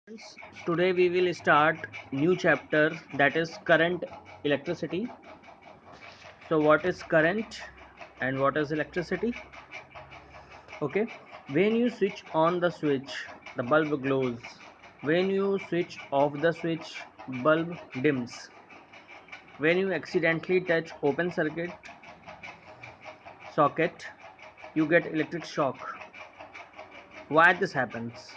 Friends, today we will start new chapter, that is current electricity. So what is current and what is electricity? Okay, when you switch on the switch, the bulb glows. When you switch off the switch, bulb dims. When you accidentally touch open circuit socket, you get electric shock. Why this happens?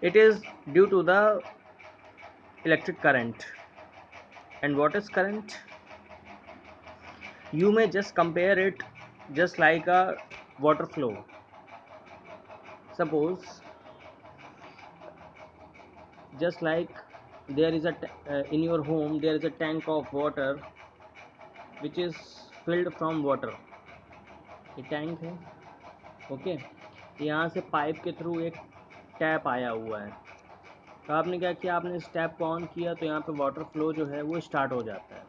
It is due to the electric current. And what is current? You may just compare it just like a water flow. Suppose just like there is in your home there is a tank of water which is filled from water. ये tank है, okay. यहाँ से pipe के through एक tap आया हुआ है। तो आपने क्या किया, आपने इस टैप को ऑन किया तो यहाँ पे वाटर फ्लो जो है वो स्टार्ट हो जाता है,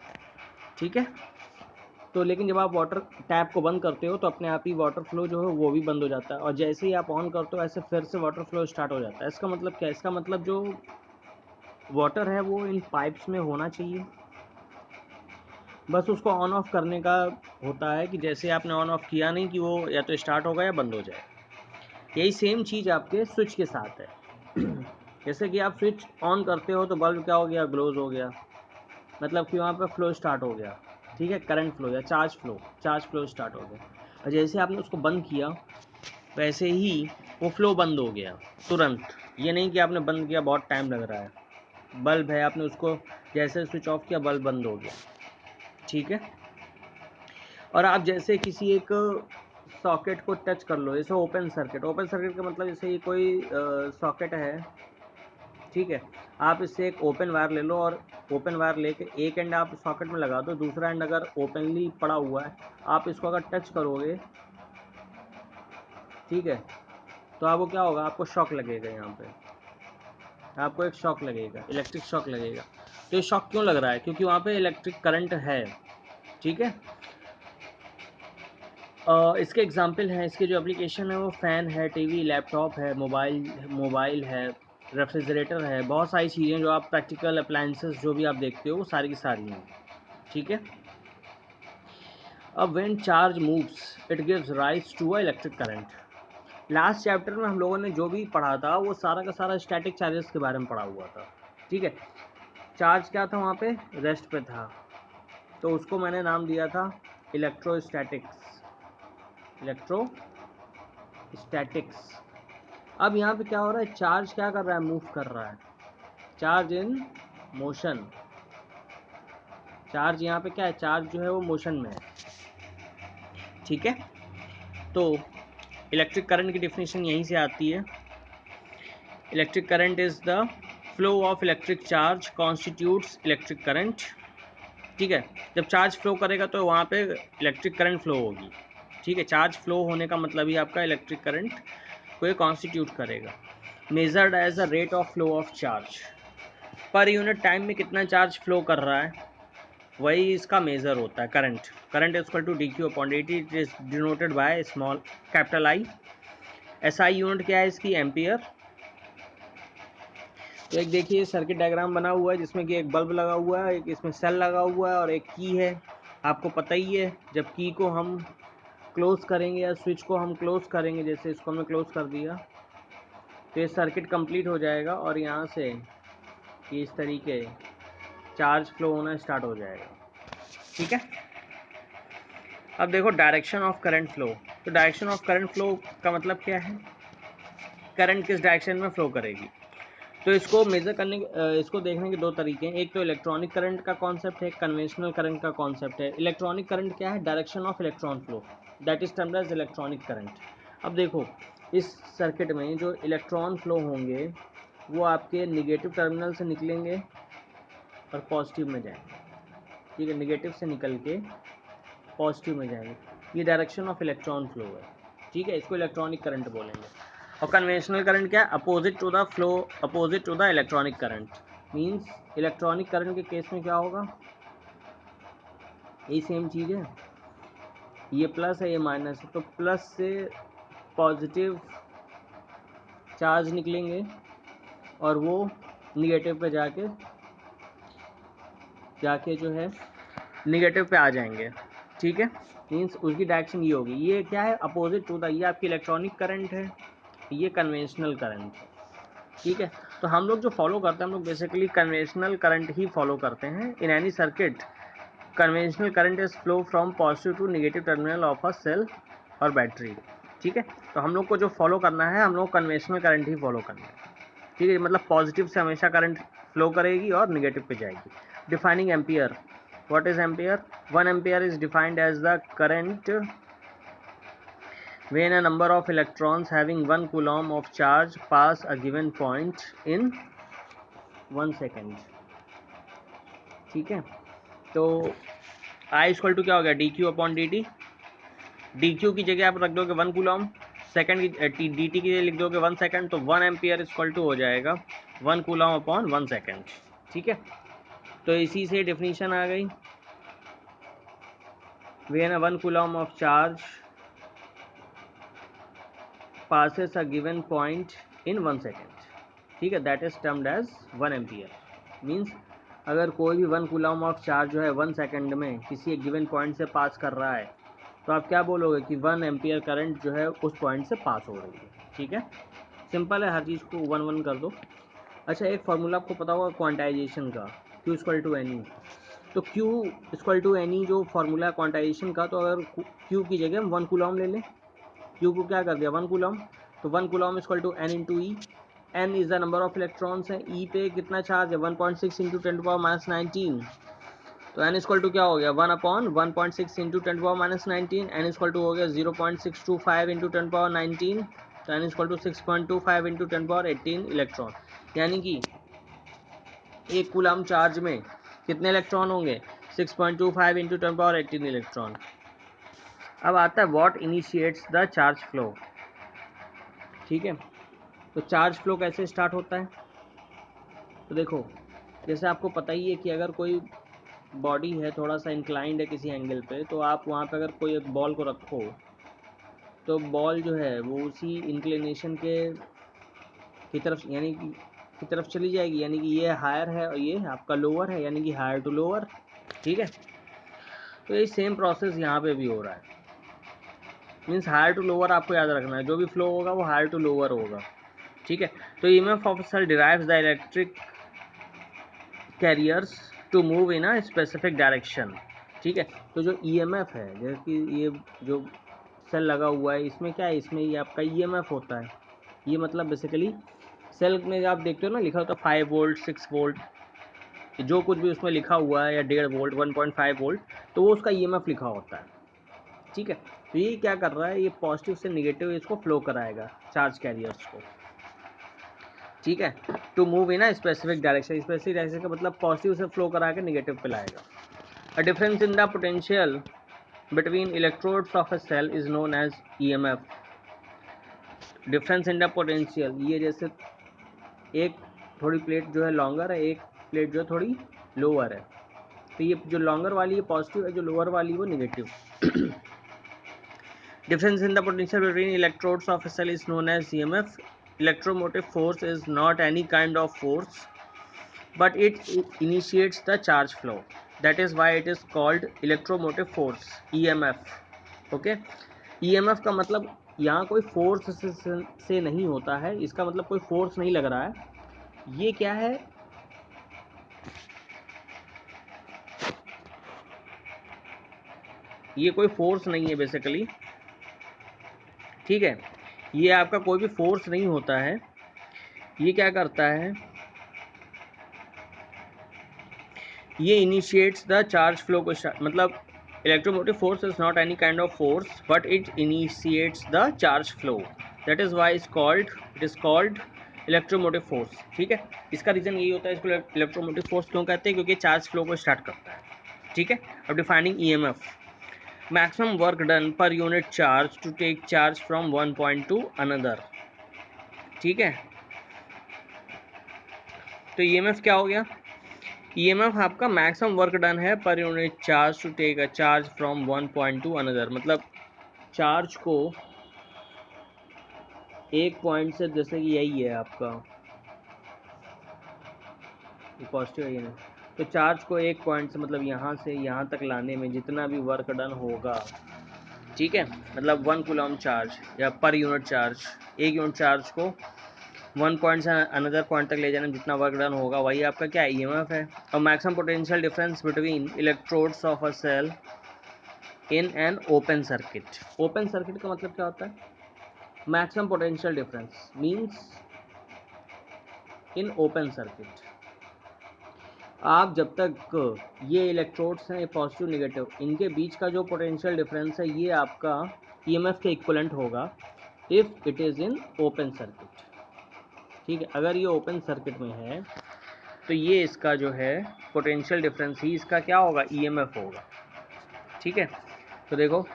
ठीक है। तो लेकिन जब आप वाटर टैप को बंद करते हो तो अपने आप ही वाटर फ्लो जो है वो भी बंद हो जाता है, और जैसे ही आप ऑन करते हो ऐसे फिर से वाटर फ्लो स्टार्ट हो जाता है। इसका मतलब क्या है? इसका मतलब जो वाटर है वो इन पाइप्स में होना चाहिए, बस उसको ऑन ऑफ करने का होता है कि जैसे आपने ऑन ऑफ किया नहीं कि वो या तो स्टार्ट होगा या बंद हो जाए। यही सेम चीज़ आपके स्विच के साथ है। जैसे कि आप स्विच ऑन करते हो तो बल्ब क्या हो गया, ग्लोज हो गया, मतलब कि वहाँ पर फ्लो स्टार्ट हो गया, ठीक है, करंट फ्लो या चार्ज फ्लो स्टार्ट हो गया। और जैसे आपने उसको बंद किया वैसे ही वो फ्लो बंद हो गया तुरंत। ये नहीं कि आपने बंद किया बहुत टाइम लग रहा है। बल्ब है, आपने उसको जैसे स्विच ऑफ किया बल्ब बंद हो गया, ठीक है। और आप जैसे किसी एक सॉकेट को टच कर लो, जैसे ओपन सर्किट का मतलब जैसे ये कोई सॉकेट है, ठीक है। आप इससे एक ओपन वायर ले लो और ओपन वायर लेके एक एंड आप सॉकेट में लगा दो, दूसरा एंड अगर ओपनली पड़ा हुआ है, आप इसको अगर टच करोगे, ठीक है, तो आपको क्या होगा, आपको शॉक लगेगा। यहाँ पे आपको एक शॉक लगेगा, इलेक्ट्रिक शॉक लगेगा। तो ये शॉक क्यों लग रहा है? क्योंकि वहाँ पे इलेक्ट्रिक करंट है, ठीक है। इसके एग्जाम्पल हैं, इसके जो एप्लीकेशन है वो फ़ैन है, टीवी, लैपटॉप है, मोबाइल है, रेफ्रिजरेटर है, बहुत सारी चीज़ें जो आप प्रैक्टिकल अप्लायंसेस जो भी आप देखते हो वो सारी की सारी हैं, ठीक है। अब when charge moves it gives rise to a electric current. Last chapter में हम लोगों ने जो भी पढ़ा था वो सारा का सारा स्टैटिक चार्जेस के बारे में पढ़ा हुआ था, ठीक है। चार्ज क्या था वहाँ पे, रेस्ट पे था, तो उसको मैंने नाम दिया था इलेक्ट्रोस्टैटिक्स। अब यहाँ पे क्या हो रहा है, चार्ज क्या कर रहा है, मूव कर रहा है, चार्ज इन मोशन। चार्ज यहाँ पे क्या है, चार्ज जो है वो मोशन में है, ठीक है। तो इलेक्ट्रिक करंट की डेफिनेशन यहीं से आती है। Electric current is the flow of electric charge constitutes electric current, ठीक है। जब चार्ज फ्लो करेगा तो वहाँ पे इलेक्ट्रिक करंट फ्लो होगी, ठीक है। चार्ज फ्लो होने का मतलब ही आपका इलेक्ट्रिक करंट को ये कॉन्स्टिट्यूट करेगा। Measured as a rate of flow of charge, per unit time में कितना चार्ज फ्लो कर रहा है वही इसका मेज़र होता है। Current is equal to d q upon d t, it is denoted by small capital I. S I unit क्या है इसकी, एम्पियर। तो एक देखिए सर्किट डायग्राम बना हुआ है जिसमें कि एक बल्ब लगा हुआ है, एक इसमें सेल लगा हुआ है और एक की है। आपको पता ही है जब की को हम क्लोज करेंगे या स्विच को हम क्लोज करेंगे, जैसे इसको हमने क्लोज कर दिया तो ये सर्किट कंप्लीट हो जाएगा और यहाँ से इस तरीके चार्ज फ्लो होना स्टार्ट हो जाएगा, ठीक है। अब देखो डायरेक्शन ऑफ करंट फ्लो। तो डायरेक्शन ऑफ करंट फ्लो का मतलब क्या है, करंट किस डायरेक्शन में फ्लो करेगी। तो इसको मेजर करने इसको देखने के दो तरीके हैं। एक तो इलेक्ट्रॉनिक करंट का कॉन्सेप्ट है, कन्वेंशनल करंट का कॉन्सेप्ट है। इलेक्ट्रॉनिक करंट क्या है, direction of electron flow, that is termed as electronic current. अब देखो इस सर्किट में जो इलेक्ट्रॉन फ्लो होंगे वो आपके निगेटिव टर्मिनल से निकलेंगे और पॉजिटिव में जाएंगे, ठीक है। निगेटिव से निकल के पॉजिटिव में जाएंगे, ये डायरेक्शन ऑफ इलेक्ट्रॉन फ्लो है, ठीक है। इसको इलेक्ट्रॉनिक करंट बोलेंगे। और कन्वेंशनल करंट क्या है, opposite to the flow, opposite to the electronic current. Means electronic current के केस में क्या होगा, ये सेम चीज़ है, ये प्लस है ये माइनस है, तो प्लस से पॉजिटिव चार्ज निकलेंगे और वो निगेटिव पे जाके जो है निगेटिव पे आ जाएंगे, ठीक है। मीन्स उसकी डायरेक्शन ये होगी। ये क्या है, अपोजिट टू द, ये आपकी इलेक्ट्रॉनिक करंट है, ये कन्वेंशनल करंट है, ठीक है। तो हम लोग जो फॉलो करते हैं, हम लोग बेसिकली कन्वेंशनल करंट ही फॉलो करते हैं। In any circuit conventional current is flow from positive to negative terminal of a cell और बैटरी, ठीक है। तो हम लोग को जो फॉलो करना है, हम लोग कन्वेंशनल करंट ही फॉलो करना है, ठीक है। मतलब पॉजिटिव से हमेशा करंट फ्लो करेगी और नेगेटिव पे जाएगी। Defining ampere, what is ampere? 1 ampere is defined as the current when a number of electrons having 1 coulomb of charge pass a given point in 1 second, ठीक है। तो I इक्वल टू क्या हो गया, D q upon d T. D Q की जगह आप रख दोगे 1 कूलॉम, सेकंड की डी टी की जगह लिख दोगे 1 सेकंड, तो 1 एम्पियर इक्वल टू हो जाएगा 1 कूलॉम अपॉन 1 सेकंड, ठीक है। तो इसी से डेफिनेशन आ गई। when a 1 coulomb of charge passes a given point in 1 second, ठीक है, that is termed as 1 ampere. Means अगर कोई भी 1 कूलॉम ऑफ चार्ज जो है 1 सेकंड में किसी एक गिवन पॉइंट से पास कर रहा है, तो आप क्या बोलोगे कि 1 एम्पियर करंट जो है उस पॉइंट से पास हो रही है, ठीक है। सिंपल है, हर चीज़ को 1 1 कर दो। अच्छा, एक फार्मूला आपको पता होगा क्वांटाइजेशन का, Q equal to n e. तो Q equal to n e जो फार्मूला है क्वांटाइजेशन का, तो अगर Q की जगह हम 1 कूलॉम ले लें, Q को क्या कर दिया 1 कूलॉम, तो 1 coulomb equal to n into e. N is the number of electrons है, ई पे कितना चार्ज है 1.6 इंटू 10⁻⁻19। तो एन इक्वल टू क्या हो गया 1 upon 1.6 into 10⁻⁻19। N equal to हो गया 0.625 इंटू 10⁻19। तो n equal to 6.25 into 10⁻18 electron. यानी कि एक कूलम चार्ज में कितने इलेक्ट्रॉन होंगे 6.25 इंटू 10⁻18 इलेक्ट्रॉन। अब आता है what initiates the charge flow, ठीक है। तो चार्ज फ्लो कैसे स्टार्ट होता है, तो देखो जैसे आपको पता ही है कि अगर कोई बॉडी है थोड़ा सा इंक्लाइंड है किसी एंगल पे, तो आप वहाँ पे अगर कोई एक बॉल को रखो, तो बॉल जो है वो उसी इंक्लिनेशन की तरफ यानी कि की तरफ चली जाएगी, यानी कि ये हायर है और ये आपका लोअर है, यानी कि हायर टू लोअर, ठीक है। तो ये सेम प्रोसेस यहाँ पे भी हो रहा है। मीन्स हायर टू लोअर आपको याद रखना है, जो भी फ्लो होगा वो हायर टू लोअर होगा, ठीक है। तो EMF of cell derives the electric carriers to move in a specific direction, ठीक है। तो जो ईएमएफ है, जैसे कि ये जो सेल लगा हुआ है, इसमें क्या है, इसमें ये आपका ईएमएफ होता है। ये मतलब बेसिकली सेल में आप देखते हो ना लिखा होता है 5 वोल्ट 6 वोल्ट, जो कुछ भी उसमें लिखा हुआ है, या 1.5 वोल्ट 1.5 वोल्ट, तो वो उसका ईएमएफ लिखा होता है, ठीक है। तो ये क्या कर रहा है, ये पॉजिटिव से निगेटिव इसको फ्लो कराएगा चार्ज कैरियर्स को, ठीक है। To move in a specific direction, specific direction का मतलब पॉजिटिव से फ्लो करा के निगेटिव पे लाएगा। A difference in the potential between electrodes of a cell is known as EMF. Difference in the potential, ये जैसे एक थोड़ी प्लेट जो है लॉन्गर है, एक प्लेट जो है थोड़ी लोअर है, तो ये जो लॉन्गर वाली है पॉजिटिव है, जो लोअर वाली वो negative. Difference in the potential between electrodes of a cell is known as EMF. Electromotive force is not any kind of force, but it initiates the charge flow. That is why it is called electromotive force, EMF. Okay, EMF का मतलब यहाँ कोई force से नहीं होता है, इसका मतलब कोई फोर्स नहीं लग रहा है। ये क्या है, ये कोई फोर्स नहीं है बेसिकली, ठीक है। ये आपका कोई भी फोर्स नहीं होता है। ये क्या करता है, ये इनिशिएट्स द चार्ज फ्लो को, मतलब electromotive force is not any kind of force, but it initiates the charge flow. That is why it is called electromotive force, ठीक है। इसका रीजन यही होता है, इसको electromotive force क्यों कहते हैं, क्योंकि चार्ज फ्लो को स्टार्ट करता है, ठीक है। अब defining EMF, maximum work done per unit charge to take charge from one point to another, ठीक है। तो EMF क्या हो गया, EMF आपका मैक्सिमम वर्क डन है per unit charge to take a charge from one point to another, मतलब charge को एक पॉइंट से, जैसे कि यही है आपका ये पॉजिटिव है ये नहीं। तो चार्ज को एक पॉइंट से मतलब यहाँ से यहाँ तक लाने में जितना भी वर्क डन होगा, ठीक है, मतलब 1 कूलम चार्ज या पर यूनिट चार्ज, एक यूनिट चार्ज को 1 पॉइंट से अनदर पॉइंट तक ले जाने में जितना वर्क डन होगा वही आपका क्या ईएमएफ है। और maximum potential difference between electrodes of a cell in an open circuit. Open circuit का मतलब क्या होता है? Maximum potential difference means in open circuit. आप जब तक ये इलेक्ट्रोड्स हैं, पॉजिटिव नेगेटिव, इनके बीच का जो पोटेंशियल डिफरेंस है ये आपका ईएमएफ के इक्विवेलेंट होगा if it is in open circuit. ठीक है, अगर ये ओपन सर्किट में है तो ये इसका जो है पोटेंशियल डिफरेंस ही इसका क्या होगा, ईएमएफ होगा। ठीक है, तो देखो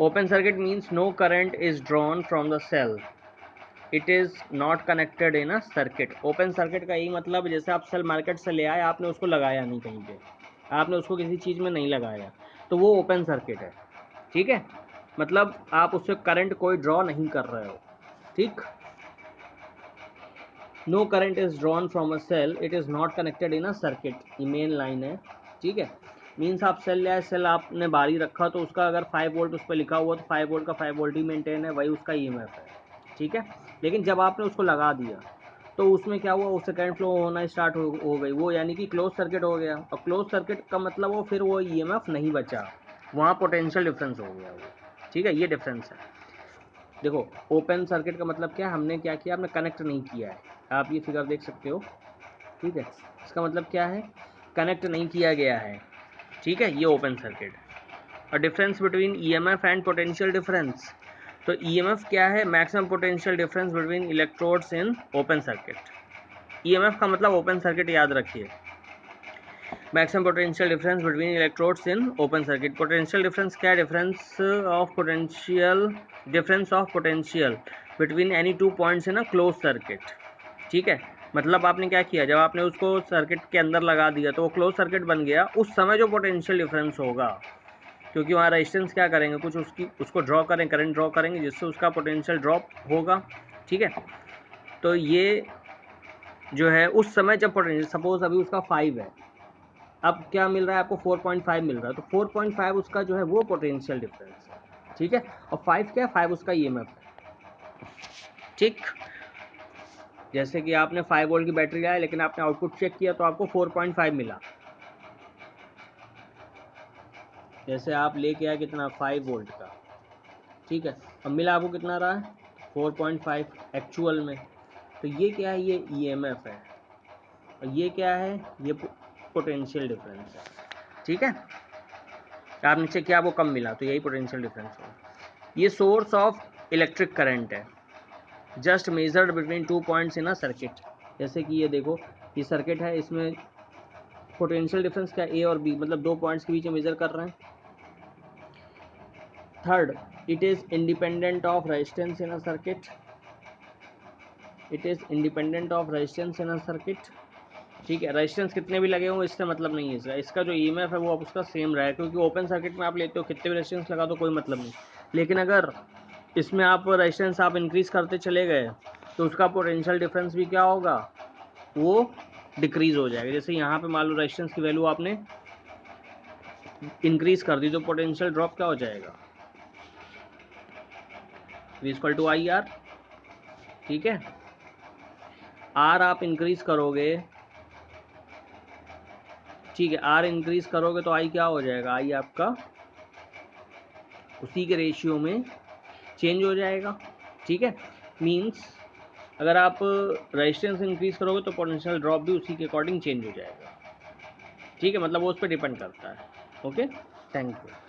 open circuit means no current is drawn from the cell, it is not connected in a circuit. Open circuit का यही मतलब, जैसे आप सेल मार्केट से ले आए, आपने उसको लगाया नहीं कहीं पे, आपने उसको किसी चीज़ में नहीं लगाया, तो वो ओपन सर्किट है। ठीक है, मतलब आप उससे करंट कोई ड्रॉ नहीं कर रहे हो। ठीक, no current is drawn from a cell, it is not connected in a circuit, ये मेन लाइन है। ठीक है, मीन्स आप सेल ले आए, सेल आपने बाहरी रखा तो उसका अगर 5 वोल्ट उस पर लिखा हुआ तो 5 वोल्ट का 5 वोल्ट ही मेंटेन है, वही उसका ईएमएफ है। ठीक है, लेकिन जब आपने उसको लगा दिया तो उसमें क्या हुआ, उससे करंट फ्लो होना स्टार्ट हो गई, वो यानी कि क्लोज सर्किट हो गया। और क्लोज सर्किट का मतलब वो फिर वो ईएमएफ नहीं बचा, वहाँ पोटेंशियल डिफरेंस हो गया वो। ठीक है, ये डिफरेंस है। देखो ओपन सर्किट का मतलब क्या है, हमने क्या किया, आपने कनेक्ट नहीं किया है, आप ये फिगर देख सकते हो। ठीक है, इसका मतलब क्या है, कनेक्ट नहीं किया गया है। ठीक है, ये ओपन सर्किट। और difference between EMF and potential difference, तो ईएमएफ क्या है, maximum potential difference between electrodes इन ओपन सर्किट। ईएमएफ का मतलब ओपन सर्किट याद रखिए, maximum potential difference between electrodes इन ओपन सर्किट। पोटेंशियल डिफरेंस क्या है, difference of potential between any 2 points in a close circuit. ठीक है, मतलब आपने क्या किया, जब आपने उसको सर्किट के अंदर लगा दिया तो वो क्लोज सर्किट बन गया, उस समय जो पोटेंशियल डिफरेंस होगा, क्योंकि वहाँ रेजिस्टेंस क्या करेंगे, कुछ उसको ड्रॉ करें, करंट ड्रॉ करेंगे, जिससे उसका पोटेंशियल ड्रॉप होगा। ठीक है, तो ये जो है उस समय जब पोटेंशियल, सपोज अभी उसका 5 है, अब क्या मिल रहा है आपको, 4.5 मिल रहा है, तो 4.5 उसका जो है वो पोटेंशियल डिफरेंस है। ठीक है, और 5 क्या है, 5 उसका ईएमएफ है। ठीक, जैसे कि आपने 5 वोल्ट की बैटरी लाया, लेकिन आपने आउटपुट चेक किया तो आपको 4.5 मिला। जैसे आप लेके आए कितना, 5 वोल्ट का। ठीक है, अब मिला आपको कितना रहा है, 4.5 एक्चुअल में। तो ये क्या है, ये ईएमएफ है, और ये क्या है, ये पोटेंशियल डिफरेंस है। ठीक है, आपने चेक किया, आपको कम मिला, तो यही पोटेंशियल डिफरेंस है। ये सोर्स ऑफ इलेक्ट्रिक करंट है, just measured between 2 points in a circuit. जैसे कि ये देखो, ये सर्किट है, इसमें पोटेंशियल डिफरेंस क्या, ए और बी, मतलब 2 पॉइंट्स के बीच में मेजर कर रहे हैं। Third, it is independent of resistance in a circuit, it is independent of resistance in a circuit. ठीक है, रेजिस्टेंस कितने भी लगे हों इससे मतलब नहीं है, इसका जो ईएमएफ है वो आप उसका सेम रहा है, क्योंकि ओपन सर्किट में आप लेते हो कितने भी रेजिस्टेंस लगा दो कोई मतलब नहीं। लेकिन अगर इसमें आप रेजिस्टेंस आप इंक्रीज़ करते चले गए तो उसका पोटेंशियल डिफरेंस भी क्या होगा, वो डिक्रीज़ हो जाएगा। जैसे यहाँ पे मान लो रेजिस्टेंस की वैल्यू आपने इंक्रीज़ कर दी तो पोटेंशियल ड्रॉप क्या हो जाएगा, V=IR। ठीक है, आर आप इंक्रीज़ करोगे, ठीक है, आर इंक्रीज़ करोगे तो आई क्या हो जाएगा, आई आपका उसी के रेशियो में चेंज हो जाएगा। ठीक है, मींस अगर आप रेजिस्टेंस इंक्रीज़ करोगे तो पोटेंशियल ड्रॉप भी उसी के अकॉर्डिंग चेंज हो जाएगा। ठीक है, मतलब वो उस पर डिपेंड करता है। Okay, thank you.